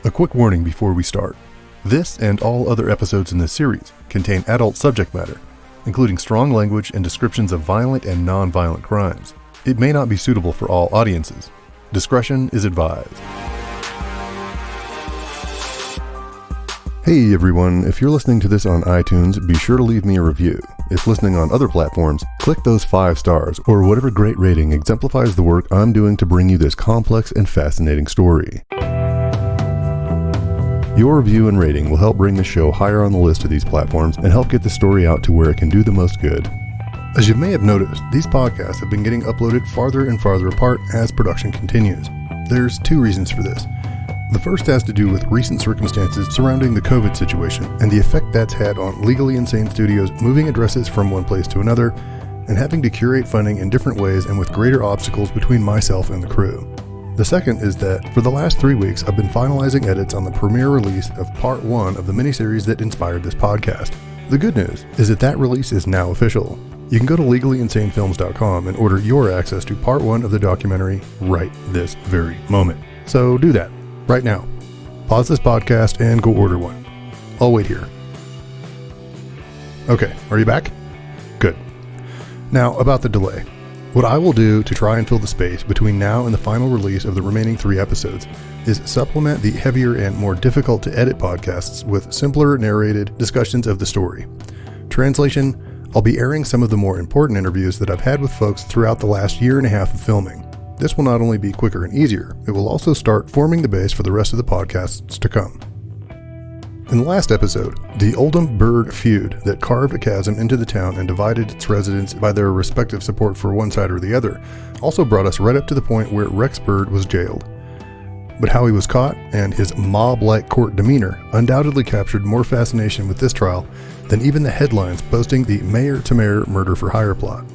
A quick warning before we start. This and all other episodes in this series contain adult subject matter, including strong language and descriptions of violent and non-violent crimes. It may not be suitable for all audiences. Discretion is advised. Hey everyone, if you're listening to this on iTunes, be sure to leave me a review. If listening on other platforms, click those 5 stars or whatever great rating exemplifies the work I'm doing to bring you this complex and fascinating story. Your review and rating will help bring the show higher on the list of these platforms and help get the story out to where it can do the most good. As you may have noticed, these podcasts have been getting uploaded farther and farther apart as production continues. There's 2 reasons for this. The first has to do with recent circumstances surrounding the COVID situation and the effect that's had on Legally Insane Studios moving addresses from one place to another and having to curate funding in different ways and with greater obstacles between myself and the crew. The second is that for the last 3 weeks, I've been finalizing edits on the premiere release of part 1 of the miniseries that inspired this podcast. The good news is that release is now official. You can go to legallyinsanefilms.com and order your access to part 1 of the documentary right this very moment. So do that right now. Pause this podcast and go order one. I'll wait here. Okay, are you back? Good. Now about the delay. What I will do to try and fill the space between now and the final release of the remaining 3 episodes is supplement the heavier and more difficult to edit podcasts with simpler narrated discussions of the story. Translation, I'll be airing some of the more important interviews that I've had with folks throughout the last year and a half of filming. This will not only be quicker and easier, it will also start forming the base for the rest of the podcasts to come. In the last episode, the Oldham-Byrd feud that carved a chasm into the town and divided its residents by their respective support for one side or the other also brought us right up to the point where Rex Byrd was jailed. But how he was caught and his mob-like court demeanor undoubtedly captured more fascination with this trial than even the headlines boasting the mayor-to-mayor murder-for-hire plot.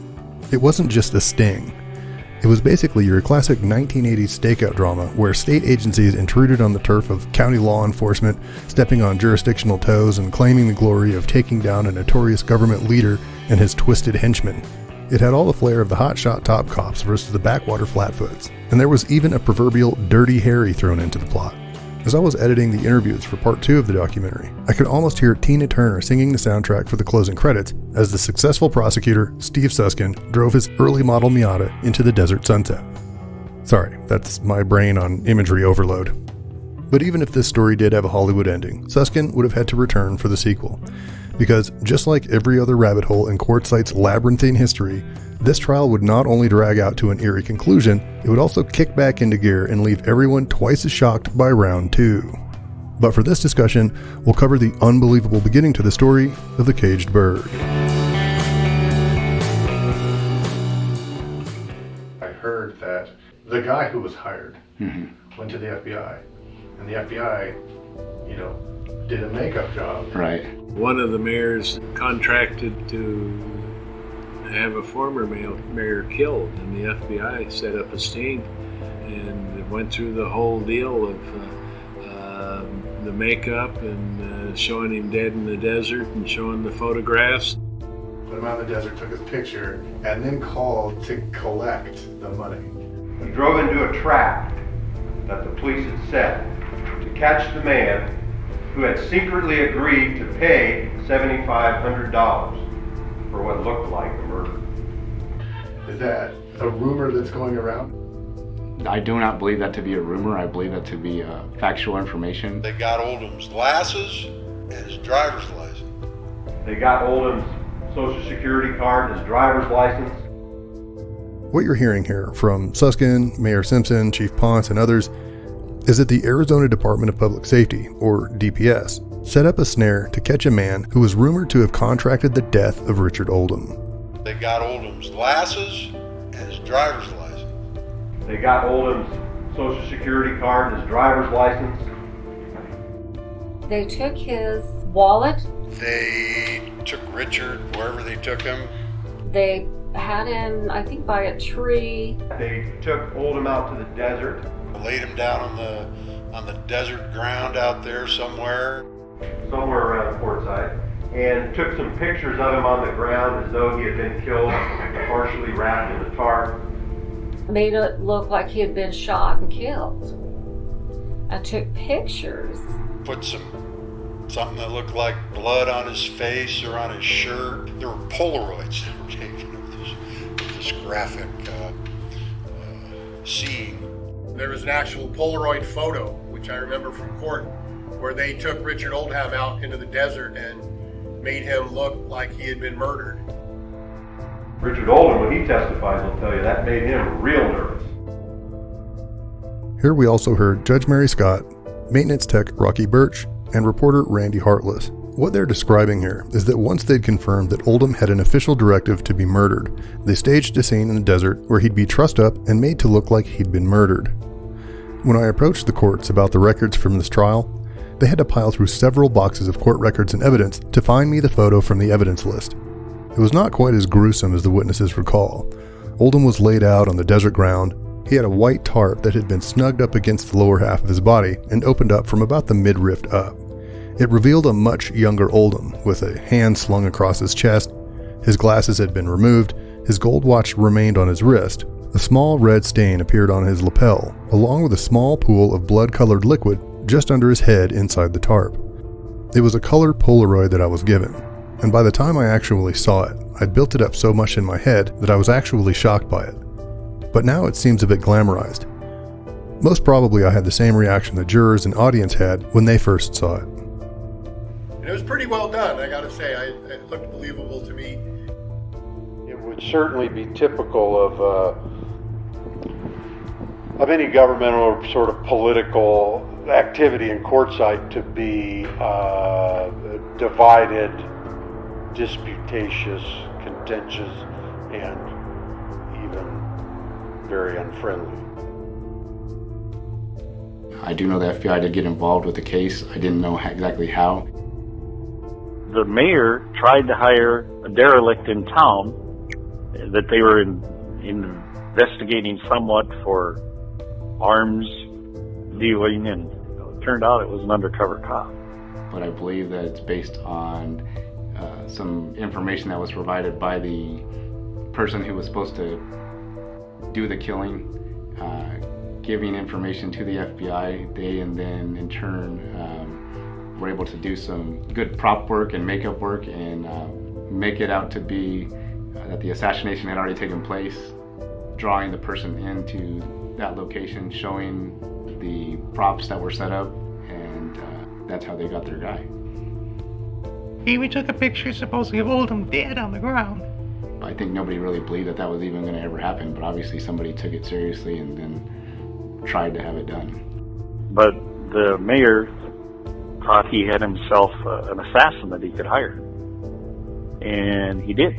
It wasn't just a sting. It was basically your classic 1980s stakeout drama where state agencies intruded on the turf of county law enforcement, stepping on jurisdictional toes and claiming the glory of taking down a notorious government leader and his twisted henchmen. It had all the flair of the hotshot top cops versus the backwater flatfoots, and there was even a proverbial Dirty Harry thrown into the plot. As I was editing the interviews for part 2 of the documentary, I could almost hear Tina Turner singing the soundtrack for the closing credits as the successful prosecutor, Steve Susskind, drove his early model Miata into the desert sunset. Sorry, that's my brain on imagery overload. But even if this story did have a Hollywood ending, Susskind would have had to return for the sequel. Because just like every other rabbit hole in Quartzsite's labyrinthine history, this trial would not only drag out to an eerie conclusion, it would also kick back into gear and leave everyone twice as shocked by round 2. But for this discussion, we'll cover the unbelievable beginning to the story of the caged bird. I heard that the guy who was hired went to the FBI, and the FBI, did a makeup job. Right. One of the mayors contracted to have a former mayor killed, and the FBI set up a sting and went through the whole deal of the makeup and showing him dead in the desert and showing the photographs. Put him out in the desert, took his picture, and then called to collect the money. He drove into a trap that the police had set to catch the man who had secretly agreed to pay $7,500 for what looked like a murder. Is that a rumor that's going around? I do not believe that to be a rumor. I believe that to be factual information. They got Oldham's glasses and his driver's license. They got Oldham's social security card, his driver's license. What you're hearing here from Susskind, Mayor Simpson, Chief Ponce, and others is that the Arizona Department of Public Safety, or DPS, set up a snare to catch a man who was rumored to have contracted the death of Richard Oldham. They got Oldham's glasses and his driver's license. They got Oldham's social security card, his driver's license. They took his wallet. They took Richard wherever they took him. They had him, I think, by a tree. They took Oldham out to the desert. Laid him down on the desert ground out there somewhere around Quartzsite, and took some pictures of him on the ground as though he had been killed, partially wrapped in a tarp. Made it look like he had been shot and killed. I took pictures. Put something that looked like blood on his face or on his shirt. There were Polaroids that were taken of this graphic scene. There was an actual Polaroid photo, which I remember from court, where they took Richard Oldham out into the desert and made him look like he had been murdered. Richard Oldham, when he testifies, will tell you that made him real nervous. Here we also heard Judge Mary Scott, maintenance tech Rocky Birch, and reporter Randy Hartless. What they're describing here is that once they'd confirmed that Oldham had an official directive to be murdered, they staged a scene in the desert where he'd be trussed up and made to look like he'd been murdered. When I approached the courts about the records from this trial, they had to pile through several boxes of court records and evidence to find me the photo from the evidence list. It was not quite as gruesome as the witnesses recall. Oldham was laid out on the desert ground. He had a white tarp that had been snugged up against the lower half of his body and opened up from about the mid-rift up. It revealed a much younger Oldham, with a hand slung across his chest. His glasses had been removed, his gold watch remained on his wrist. A small red stain appeared on his lapel, along with a small pool of blood-colored liquid just under his head inside the tarp. It was a color Polaroid that I was given, and by the time I actually saw it, I'd built it up so much in my head that I was actually shocked by it. But now it seems a bit glamorized. Most probably I had the same reaction the jurors and audience had when they first saw it. And it was pretty well done, I gotta say. It looked believable to me. It would certainly be typical of any governmental or sort of political activity in quartzsite to be divided, disputatious, contentious, and even very unfriendly. I do know the FBI did get involved with the case. I didn't know exactly how. The mayor tried to hire a derelict in town that they were investigating somewhat for arms dealing, and it turned out it was an undercover cop. But I believe that it's based on some information that was provided by the person who was supposed to do the killing, giving information to the FBI. They and then in turn were able to do some good prop work and makeup work and make it out to be that the assassination had already taken place, drawing the person into that location, showing the props that were set up, and that's how they got their guy. He even took a picture supposedly of Oldham dead on the ground. I think nobody really believed that that was even going to ever happen, but obviously somebody took it seriously and then tried to have it done. But the mayor thought he had himself an assassin that he could hire, and he did.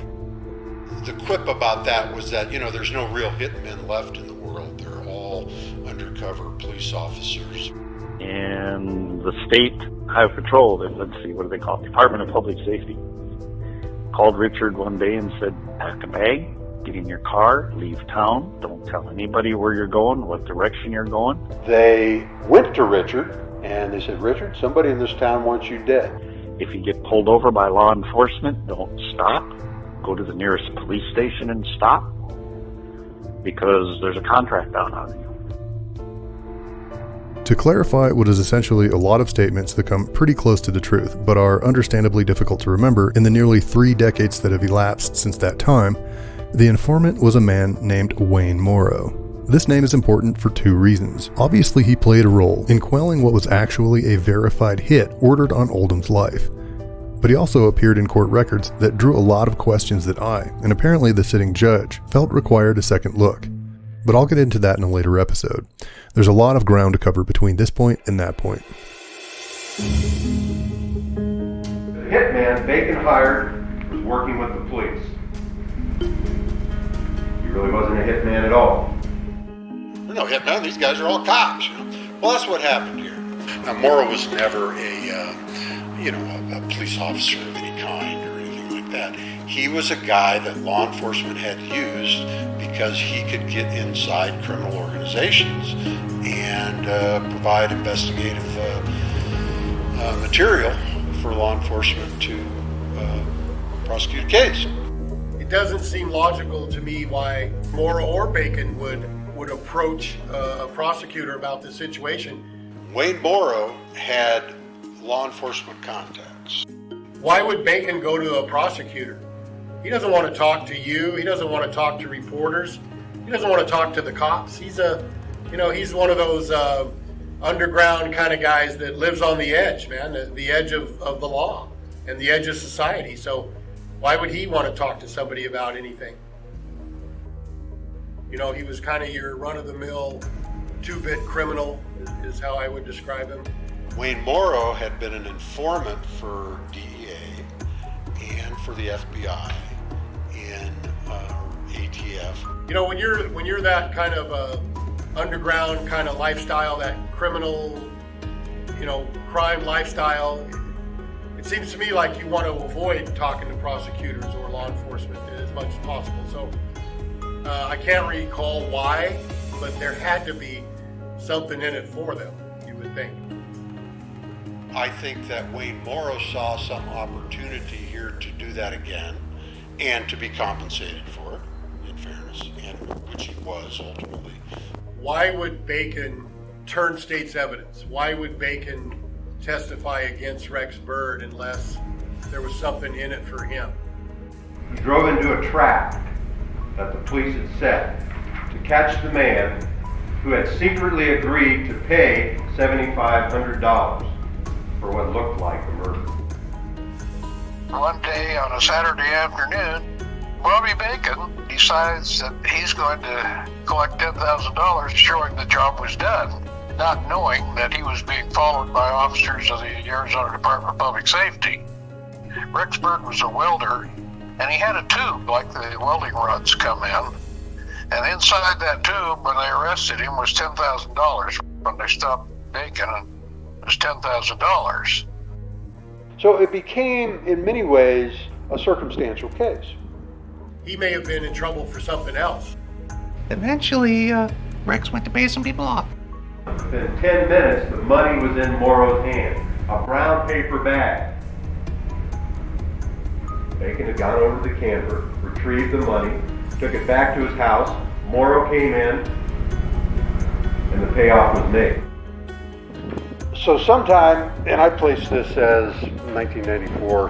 The quip about that was that, there's no real hitmen left in the world. They're all undercover police officers. And the state highway patrol, let's see, what do they call it? Department of Public Safety, called Richard one day and said, pack a bag, get in your car, leave town, don't tell anybody where you're going, what direction you're going. They went to Richard and they said, Richard, somebody in this town wants you dead. If you get pulled over by law enforcement, don't stop. Go to the nearest police station and stop, because there's a contract out on you. To clarify what is essentially a lot of statements that come pretty close to the truth, but are understandably difficult to remember in the nearly 3 decades that have elapsed since that time, the informant was a man named Wayne Morrow. This name is important for 2 reasons. Obviously, he played a role in quelling what was actually a verified hit ordered on Oldham's life. But he also appeared in court records that drew a lot of questions that I, and apparently the sitting judge, felt required a second look. But I'll get into that in a later episode. There's a lot of ground to cover between this point and that point. The hitman Bacon hired was working with the police. He really wasn't a hitman at all. No hitman, these guys are all cops. Well, that's what happened here. Now, Morrow was never a police officer of any kind or anything like that. He was a guy that law enforcement had used because he could get inside criminal organizations and provide investigative material for law enforcement to prosecute a case. It doesn't seem logical to me why Morrow or Bacon would approach a prosecutor about this situation. Wayne Morrow had law enforcement contacts. Why would Bacon go to a prosecutor? He doesn't want to talk to you. He doesn't want to talk to reporters. He doesn't want to talk to the cops. He's one of those underground kind of guys that lives on the edge, man, the edge of the law and the edge of society. So why would he want to talk to somebody about anything? You know, he was kind of your run-of-the-mill, two-bit criminal, is how I would describe him. Wayne Morrow had been an informant for DEA and for the FBI in ATF. You know, when you're that kind of underground kind of lifestyle, that criminal, crime lifestyle, it seems to me like you want to avoid talking to prosecutors or law enforcement as much as possible. So I can't recall why, but there had to be something in it for them, you would think. I think that Wayne Morrow saw some opportunity here to do that again and to be compensated for it, in fairness, and which he was ultimately. Why would Bacon turn state's evidence? Why would Bacon testify against Rex Byrd unless there was something in it for him? He drove into a trap that the police had set to catch the man who had secretly agreed to pay $7,500 for what looked like a murder. One day on a Saturday afternoon, Bobby Bacon decides that he's going to collect $10,000 showing the job was done, not knowing that he was being followed by officers of the Arizona Department of Public Safety. Rex Byrd was a welder, and he had a tube like the welding rods come in. And inside that tube, when they arrested him, was $10,000. When they stopped Bacon, it was $10,000. So it became, in many ways, a circumstantial case. He may have been in trouble for something else. Eventually, Rex went to pay some people off. Within 10 minutes, the money was in Morrow's hand, a brown paper bag. Bacon had gone over to the camper, retrieved the money, took it back to his house. Morrow came in, and the payoff was made. So sometime, and I place this as 1994,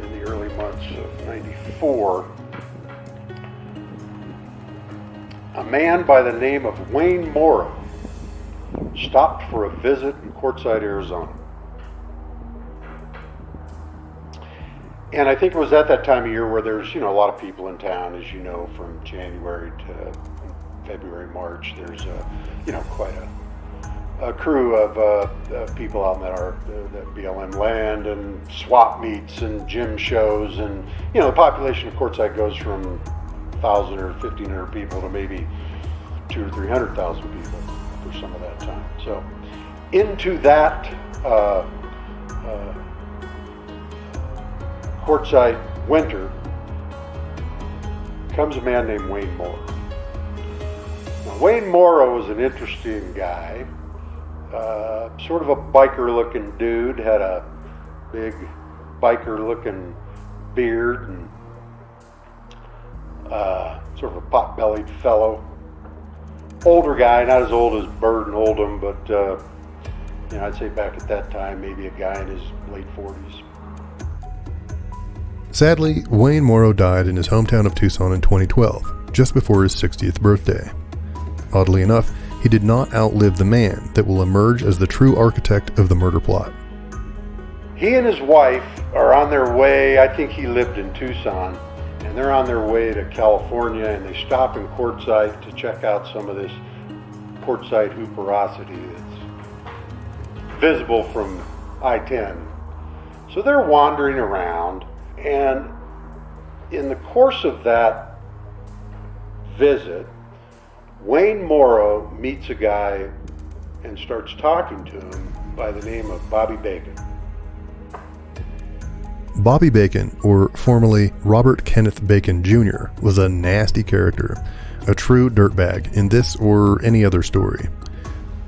in the early months of 94, a man by the name of Wayne Morrow stopped for a visit in Quartzsite, Arizona. And I think it was at that time of year where there's, a lot of people in town, as you know, from January to February, March. There's, quite a crew of people out in that BLM land and swap meets and gym shows. And, the population of Quartzsite goes from 1,000 or 1,500 people to maybe 200,000 or 300,000 people for some of that time. So into that Quartzsite winter comes a man named Wayne Morrow. Now, Wayne Morrow was an interesting guy, sort of a biker-looking dude, had a big biker-looking beard, and sort of a pot-bellied fellow. Older guy, not as old as Byrd and Oldham, but I'd say back at that time, maybe a guy in his late 40s. Sadly, Wayne Morrow died in his hometown of Tucson in 2012, just before his 60th birthday. Oddly enough, he did not outlive the man that will emerge as the true architect of the murder plot. He and his wife are on their way, I think he lived in Tucson, and they're on their way to California, and they stop in Quartzsite to check out some of this Quartzsite hooperosity that's visible from I-10. So they're wandering around, and in the course of that visit, Wayne Morrow meets a guy and starts talking to him by the name of Bobby Bacon. Bobby Bacon, or formerly Robert Kenneth Bacon Jr., was a nasty character, a true dirtbag in this or any other story.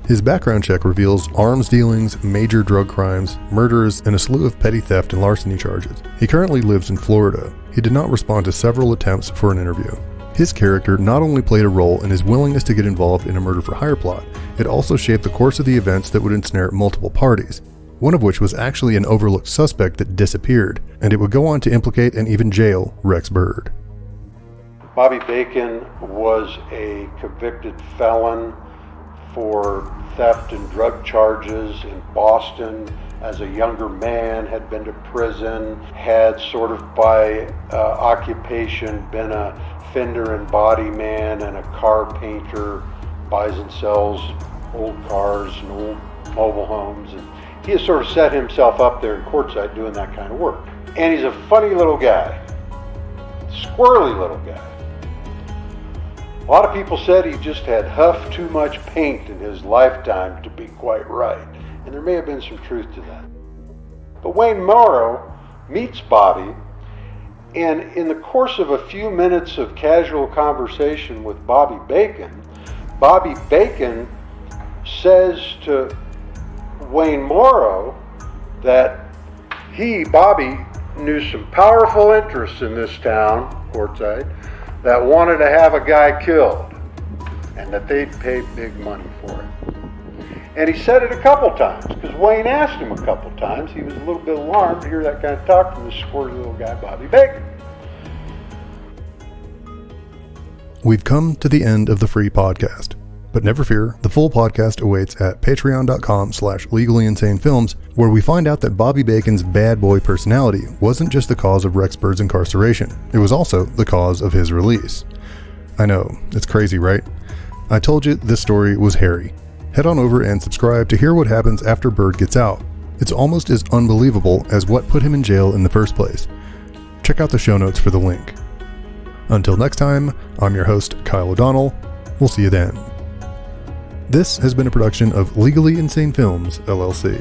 His background check reveals arms dealings, major drug crimes, murders, and a slew of petty theft and larceny charges. He currently lives in Florida. He did not respond to several attempts for an interview. His character not only played a role in his willingness to get involved in a murder-for-hire plot, it also shaped the course of the events that would ensnare multiple parties, one of which was actually an overlooked suspect that disappeared, and it would go on to implicate and even jail Rex Byrd. Bobby Bacon was a convicted felon for theft and drug charges in Boston. As a younger man, had been to prison, had sort of by occupation been a fender and body man and a car painter, buys and sells old cars and old mobile homes. And he has sort of set himself up there in Quartzsite doing that kind of work. And he's a funny little guy, squirrely little guy. A lot of people said he just had huffed too much paint in his lifetime to be quite right, and there may have been some truth to that. But Wayne Morrow meets Bobby, and in the course of a few minutes of casual conversation with Bobby Bacon says to Wayne Morrow that Bobby, knew some powerful interests in this town, Quartzsite, that wanted to have a guy killed, and that they'd pay big money for it. And he said it a couple times, because Wayne asked him a couple times. He was a little bit alarmed to hear that kind of talk from this squirty little guy, Bobby Bacon. We've come to the end of the free podcast, but never fear, the full podcast awaits at patreon.com/legallyinsanefilms, where we find out that Bobby Bacon's bad boy personality wasn't just the cause of Rex Byrd's incarceration, it was also the cause of his release. I know, it's crazy, right? I told you this story was hairy. Head on over and subscribe to hear what happens after Byrd gets out. It's almost as unbelievable as what put him in jail in the first place. Check out the show notes for the link. Until next time, I'm your host, Kyle O'Donnell. We'll see you then. This has been a production of Legally Insane Films, LLC.